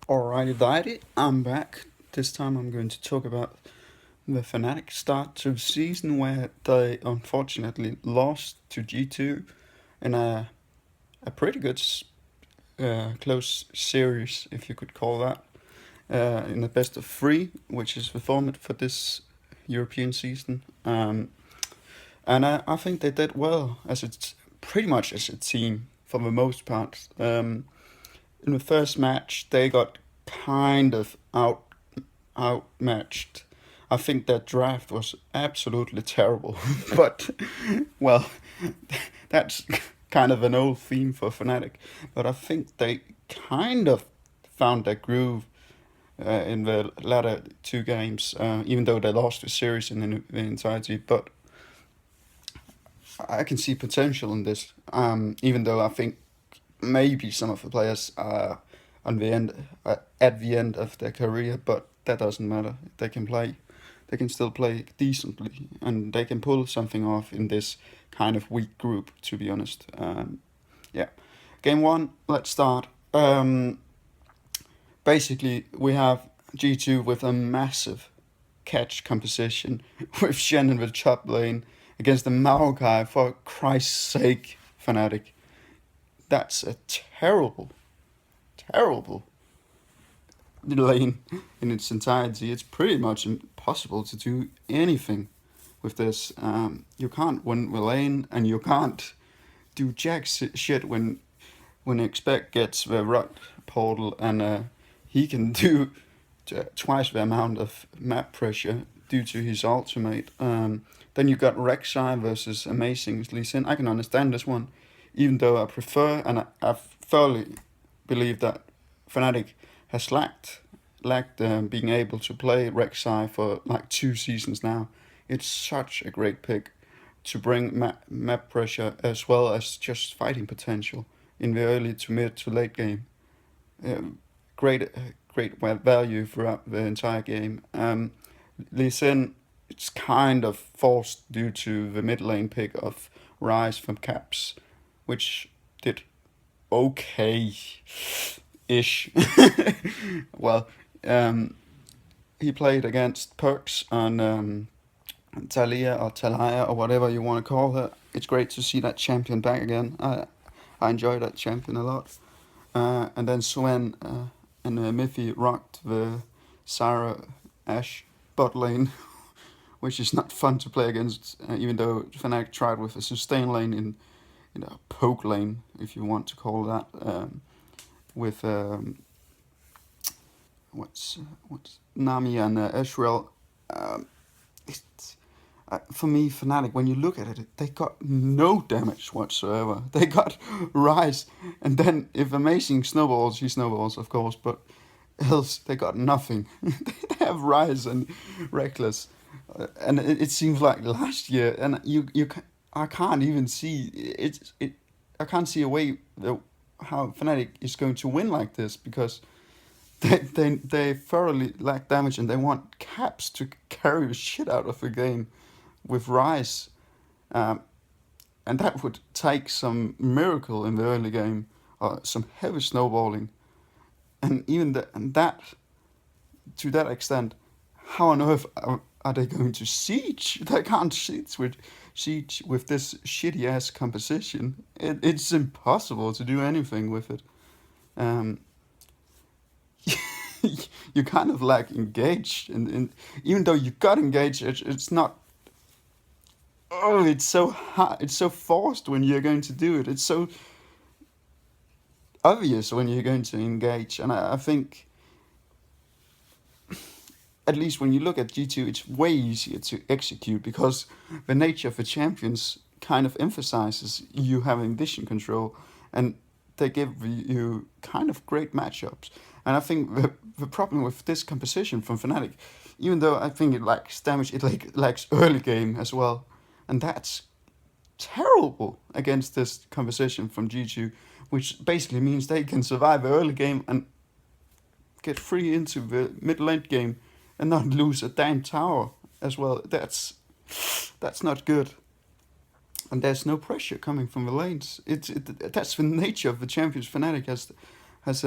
Alrighty, I'm back. This time I'm going to talk about the Fnatic start to the season where they unfortunately lost to G2 in a pretty good close series, if you could call that, in the best of three, which is the format for this European season. And I think they did well as it's pretty much as a team for the most part. In the first match, they got kind of outmatched. I think that draft was absolutely terrible, but well, that's kind of an old theme for Fnatic. But I think they kind of found their groove in the latter two games, even though they lost the series in the entirety. But I can see potential in this, even though I think maybe some of the players are on the end at the end of their career, but that doesn't matter. They can play, they can still play decently, and they can pull something off in this kind of weak group. To be honest, yeah. Game one, let's start. Basically, we have G2 with a massive catch composition with Shen in the top lane against the Maokai. For Christ's sake, Fnatic. That's a terrible lane in its entirety. It's pretty much impossible to do anything with this. You can't win the lane, and you can't do jack shit when Expect gets the rot portal, and he can do twice the amount of map pressure due to his ultimate. Then you got Rek'Sai versus Amazing Lee Sin. I can understand this one, even though I prefer and I thoroughly believe that Fnatic has lacked being able to play Rek'Sai for like 2 seasons now. It's such a great pick to bring map pressure as well as just fighting potential in the early to mid to late game. Um, great value throughout the entire game. Lee Sin, it's kind of forced due to the mid lane pick of Rise from Caps, which did okay ish. Well, he played against Perks on Talia or Talia or whatever you want to call her. It's great to see that champion back again. I enjoy that champion a lot. And then Swen and Miffy rocked the Sarah Ash bot lane, which is not fun to play against, even though Fnatic tried with a sustain lane in a poke lane, if you want to call that, with what's Nami and Ezreal. It's, for me, Fnatic, when you look at it, they got no damage whatsoever. They got Rise, and then if Amazing snowballs, he snowballs, of course, but else they got nothing. They have Rise and Reckless, and it seems like last year, and I can't even see it. I can't see a way how Fnatic is going to win like this because they thoroughly lack damage and they want Caps to carry the shit out of the game with Rise, um, and that would take some miracle in the early game or some heavy snowballing, and even that to that extent, how on earth are they going to siege? They can't siege with this shitty ass composition. It's impossible to do anything with it. Um, you kind of lack engaged, and even though you got engaged, it's not. Oh, it's so hard. It's so forced when you're going to do it. It's so obvious when you're going to engage, and I think at least when you look at G2, it's way easier to execute because the nature of the champions kind of emphasizes you having vision control, and they give you kind of great matchups. And I think the problem with this composition from Fnatic, even though I think it lacks damage, it lacks early game as well, and that's terrible against this composition from G2, which basically means they can survive the early game and get free into the mid late game and not lose a damn tower as well. That's not good. And there's no pressure coming from the lanes. That's the nature of the champions Fnatic has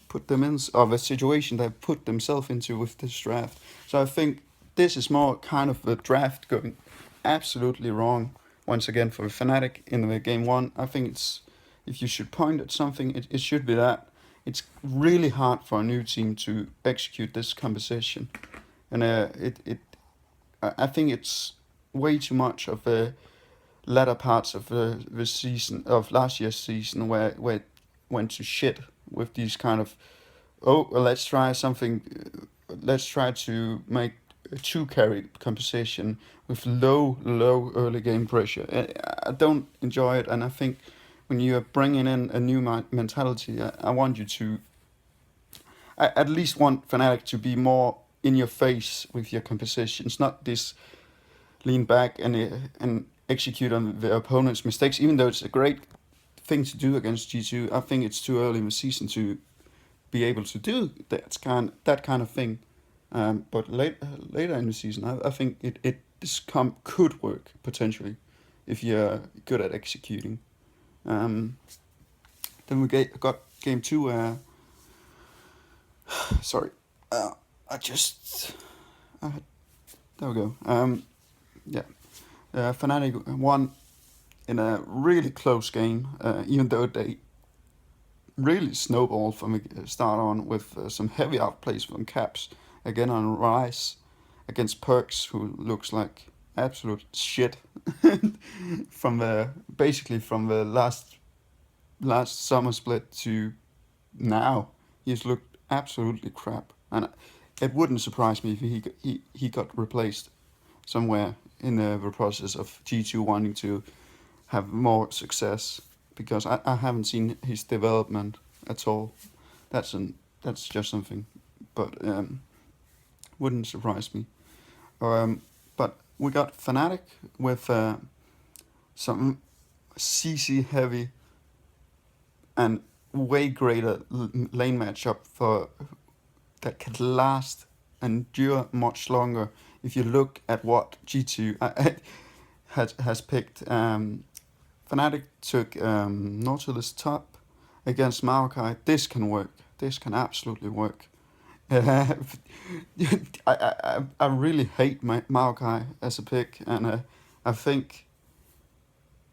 put them in of a situation they put themselves into with this draft. So I think this is more kind of a draft going absolutely wrong once again for Fnatic in the game one. I think it's, if you should point at something, it should be that it's really hard for a new team to execute this composition, and I think it's way too much of the latter parts of the season of last year's season where it went to shit with these kind of, oh, well, let's try something, let's try to make a two carry composition with low early game pressure. I don't enjoy it, and I think when you are bringing in a new mentality, I want you to, I at least want Fnatic to be more in your face with your compositions, not this lean back and execute on the opponent's mistakes. Even though it's a great thing to do against G2, I think it's too early in the season to be able to do that kind of thing. But later in the season, I think this could work potentially if you're good at executing. Then we got game two. Sorry, there we go. Yeah, Fnatic won in a really close game, even though they really snowballed from the start on with some heavy outplays from Caps, again on Rise, against Perks, who looks like absolute shit from the last summer split to now. He's looked absolutely crap, and it wouldn't surprise me if he got replaced somewhere in the process of G2 wanting to have more success, because I haven't seen his development at all. That's just something, but wouldn't surprise me. But we got Fnatic with some CC heavy and way greater lane matchup for that could last and endure much longer. If you look at what G2 has picked, Fnatic took Nautilus top against Maokai. This can work. This can absolutely work. I really hate Maokai as a pick, and I think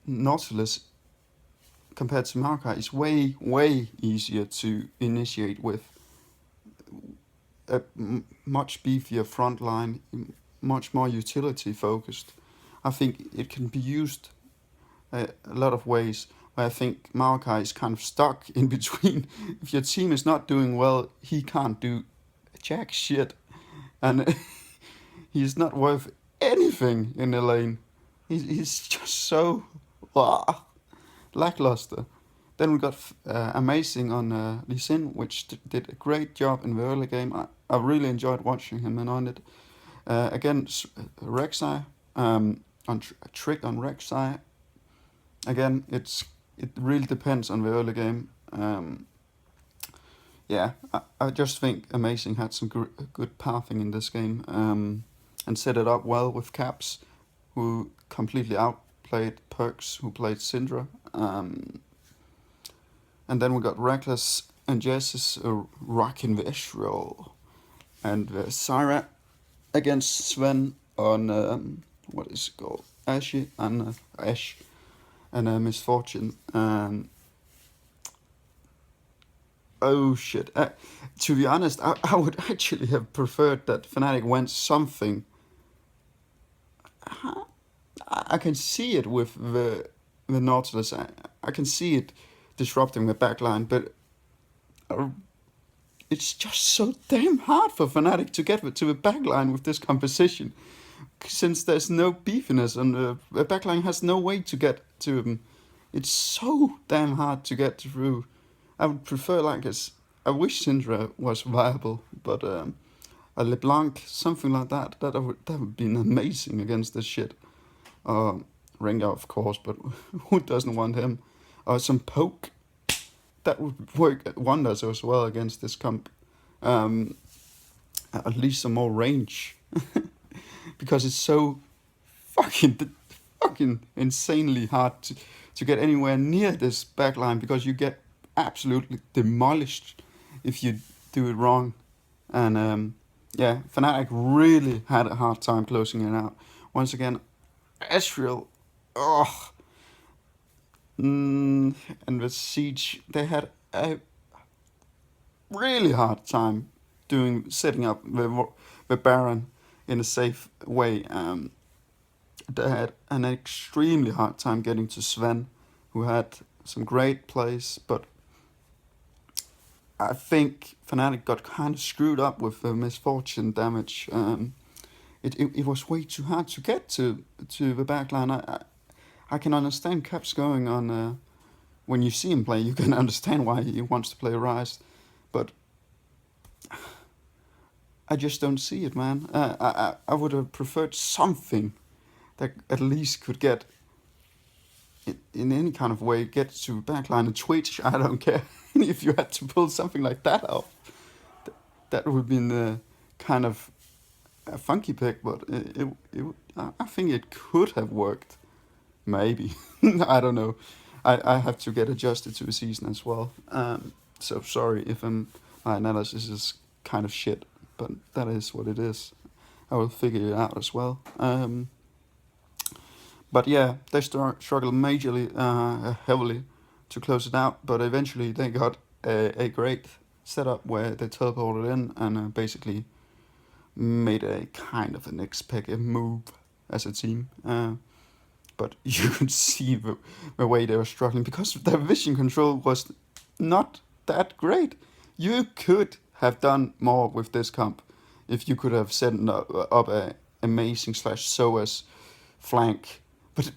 Nautilus compared to Maokai is way easier to initiate with. A much beefier front line, much more utility focused. I think it can be used a lot of ways. Where I think Maokai is kind of stuck in between. If your team is not doing well, he can't do jack shit, and he's not worth anything in the lane. He's just so lackluster. Then we got Amazing on Lee Sin, which did a great job in the early game. I really enjoyed watching him and on it. Against Rek'Sai, on Trick on Rek'Sai. Again, it really depends on the early game. Yeah, I just think Amazing had some good pathing in this game, and set it up well with Caps, who completely outplayed Perks, who played Syndra. And then we got Reckless and Jess's rockin' Vishroll, and Syra against Sven on what is it called, Ash and Misfortune. Oh shit! To be honest, I would actually have preferred that Fnatic went something. I can see it with the Nautilus. I can see it disrupting the backline, but it's just so damn hard for Fnatic to get to the backline with this composition, since there's no beefiness and the backline has no way to get to him. It's so damn hard to get through. I would prefer I wish Syndra was viable, but a LeBlanc, something like that would be amazing against this shit. Rengar, of course, but who doesn't want him? Some poke, that would work wonders as well against this comp. At least some more range, because it's so fucking insanely hard to get anywhere near this backline, because you get absolutely demolished if you do it wrong. And yeah, Fnatic really had a hard time closing it out. Once again, Ezreal, oh, and the Siege, they had a really hard time setting up the Baron in a safe way. They had an extremely hard time getting to Sven, who had some great plays, but I think Fnatic got kind of screwed up with the misfortune damage. It was way too hard to get to the backline. I can understand Caps going on. When you see him play, you can understand why he wants to play Rise, but I just don't see it, man. I would have preferred something that at least could get in any kind of way get to backline and Twitch. I don't care if you had to pull something like that off. That would have been kind of a funky pick, but I think it could have worked. Maybe. I don't know. I have to get adjusted to the season as well. So sorry if my analysis is kind of shit, but that is what it is. I will figure it out as well. But yeah, they struggled majorly, heavily to close it out, but eventually they got a great setup where they teleported in and basically made a kind of an expected move as a team. But you could see the way they were struggling because their vision control was not that great. You could have done more with this comp if you could have set up a amazing /SOAS flank. But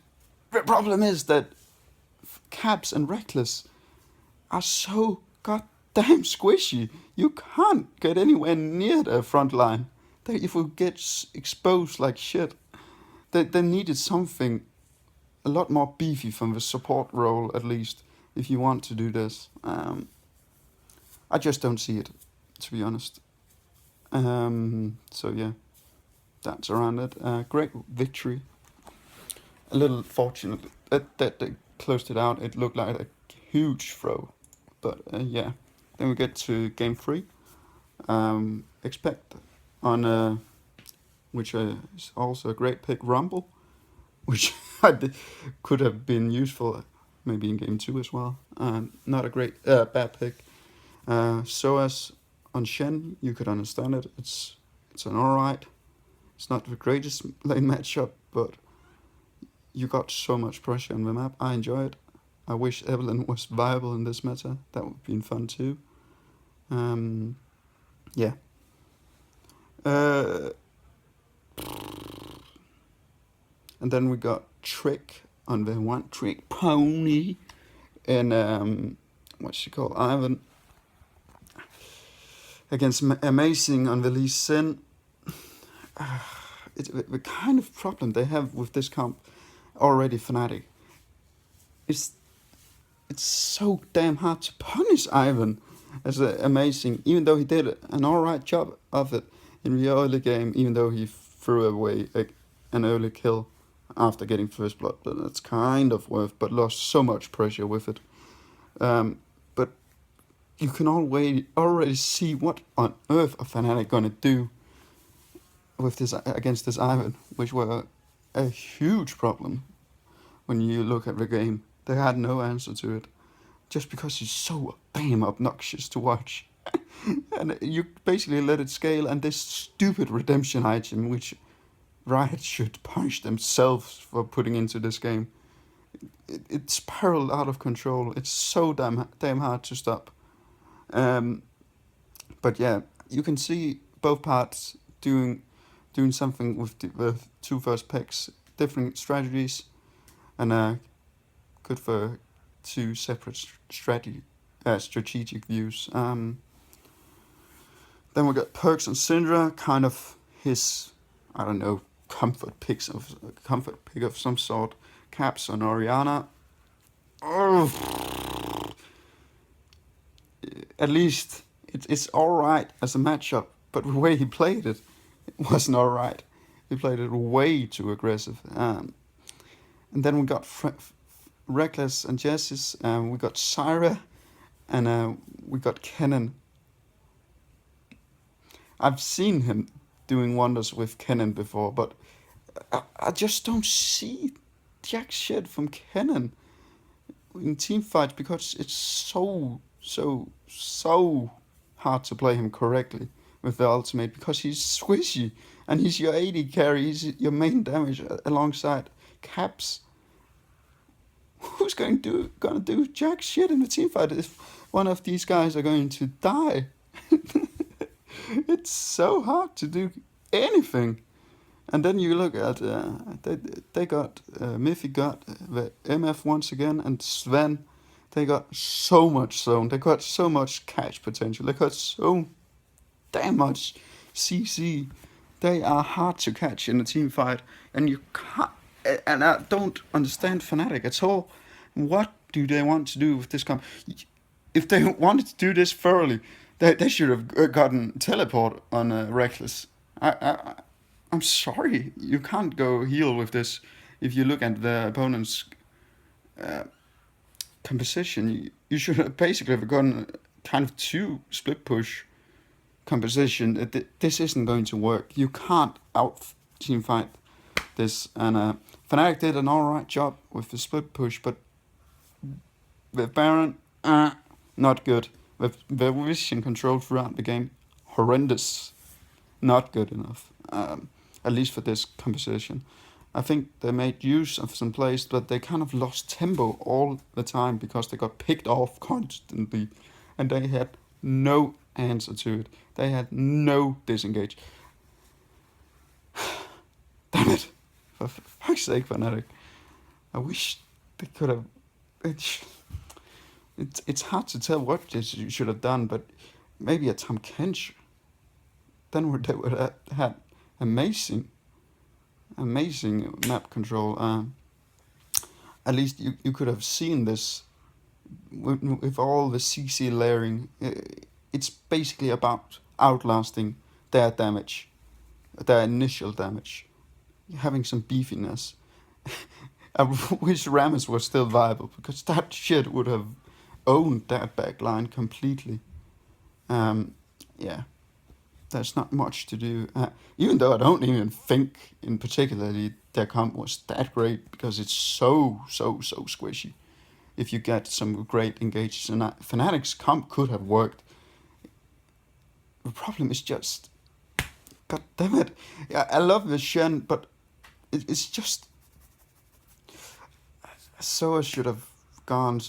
the problem is that Caps and Reckless are so goddamn squishy. You can't get anywhere near their front line. If we get exposed like shit, they needed something a lot more beefy from the support role, at least, if you want to do this. I just don't see it, to be honest. So yeah, that's around it. Great victory. A little fortunate that they closed it out. It looked like a huge throw, but yeah. Then we get to game 3. Expect on which is also a great pick, Rumble, which could have been useful maybe in game 2 as well. Not a great bad pick. SOAS on Shen, you could understand it. It's an alright. It's not the greatest lane matchup, but you got so much pressure on the map. I enjoy it. I wish Evelyn was viable in this meta. That would have been fun too. Yeah. And then we got Trick on the one trick pony. And what's she called? Ivan. Against Amazing on the Lee Sin. The kind of problem they have with this comp already, Fnatic. It's so damn hard to punish Ivan as Amazing, even though he did an alright job of it in the early game, even though he threw away an early kill after getting first blood. But that's kind of worth, but lost so much pressure with it. But you can already see what on earth a Fnatic gonna do with this against this Ivan, which were a huge problem when you look at the game. They had no answer to it, just because he's so damn obnoxious to watch. And you basically let it scale, and this stupid redemption item, which Riot should punish themselves for putting into this game, it spiraled out of control. It's so damn hard to stop. But yeah, you can see both parts doing something with the two first picks, different strategies, and good for two separate strategic views. Then we got Perks and Syndra, kind of his, I don't know, comfort pick of some sort. Caps on Orianna. At least it's alright as a matchup, but the way he played it wasn't alright. He played it way too aggressive. And then we got Reckless and Jessis. We got Syra and we got Kennen. I've seen him doing wonders with Kennen before, but I just don't see jack shit from Kennen in team fights because it's so hard to play him correctly with the ultimate because he's squishy and he's your AD carry, he's your main damage alongside Caps. Who's gonna do jack shit in the team fight if one of these guys are going to die? It's so hard to do anything. And then you look at they got Miffy got the MF once again, and Sven. They got so much zone. They got so much catch potential. They got so damn much CC. They are hard to catch in a team fight, and you can't. And I don't understand Fnatic at all. What do they want to do with this comp? If they wanted to do this thoroughly, they should have gotten teleport on Reckless. I'm sorry, you can't go heal with this. If you look at the opponent's uh, composition, you should have basically have gotten kind of two split push composition. This isn't going to work. You can't out team fight this. And Fnatic did an alright job with the split push, but with Baron, not good. With the vision control throughout the game, horrendous. Not good enough. At least for this composition. I think they made use of some plays, but they kind of lost tempo all the time because they got picked off constantly, and they had no answer to it. They had no disengage. Damn it! For fuck's sake, Fnatic. I wish they could have. It's hard to tell what you should have done, but maybe a Tom Kench. Then they would have had amazing map control. At least you could have seen this with all the CC layering. It's basically about outlasting their damage, their initial damage, having some beefiness. I wish Rammus was still viable because that shit would have owned that backline completely. Yeah. There's not much to do. Even though I don't even think, in particularly, their comp was that great because it's so squishy. If you get some great engages, and Fnatic's comp could have worked. The problem is just, god damn it, I love the Shen, but it's just so I should have gone.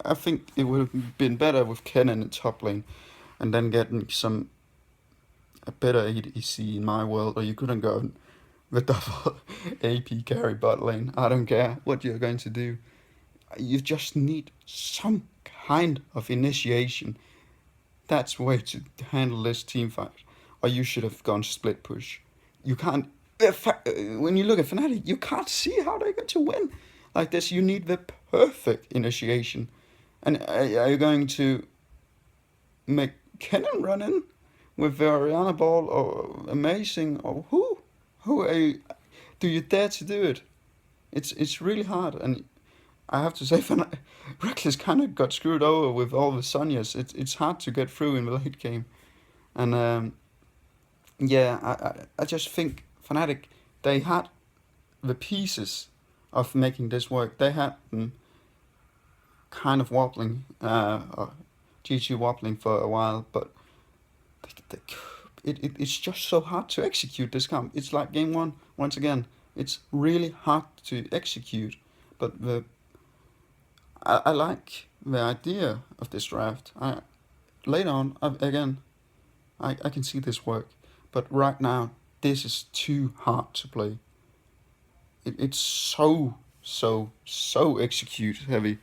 I think it would have been better with Kennen in top lane, and then getting a better ADC in my world, or you couldn't go the double AP carry bot lane. I don't care what you're going to do. You just need some kind of initiation. That's the way to handle this team fight. Or you should have gone split push. You can't. When you look at Fnatic, you can't see how they're going to win like this. You need the perfect initiation. And are you going to make Kennen run in with the Ariana ball or amazing or who? Who are you? Do you dare to do it? It's really hard, and I have to say, Reckless kind of got screwed over with all the Sonyas. It's hard to get through in the late game, and yeah, I just think Fnatic, they had the pieces of making this work. They had them kind of wobbling, or GG wobbling for a while, but it's just so hard to execute this comp. It's like game one, once again. It's really hard to execute, but I like the idea of this draft. Later on, I can see this work, but right now, this is too hard to play. It's so execute heavy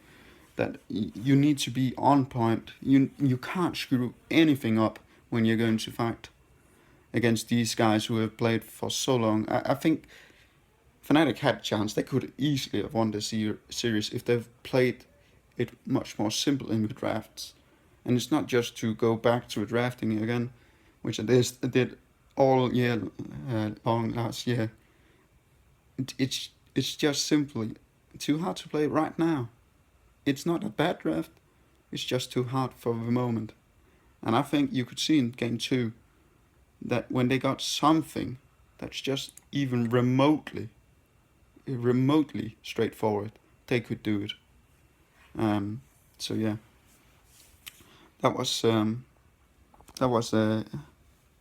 that you need to be on point. You can't screw anything up when you're going to fight against these guys who have played for so long. I think Fnatic had a chance. They could easily have won the series if they've played it much more simple in the drafts. And it's not just to go back to drafting again, which I did all year long last year. It's just simply too hard to play right now. It's not a bad draft, It's just too hard for the moment. And I think you could see in game 2 that when they got something that's just even remotely straightforward, they could do it. So yeah, that was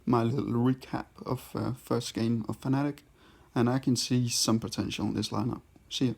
my little recap of first game of Fnatic, and I can see some potential in this lineup. See you.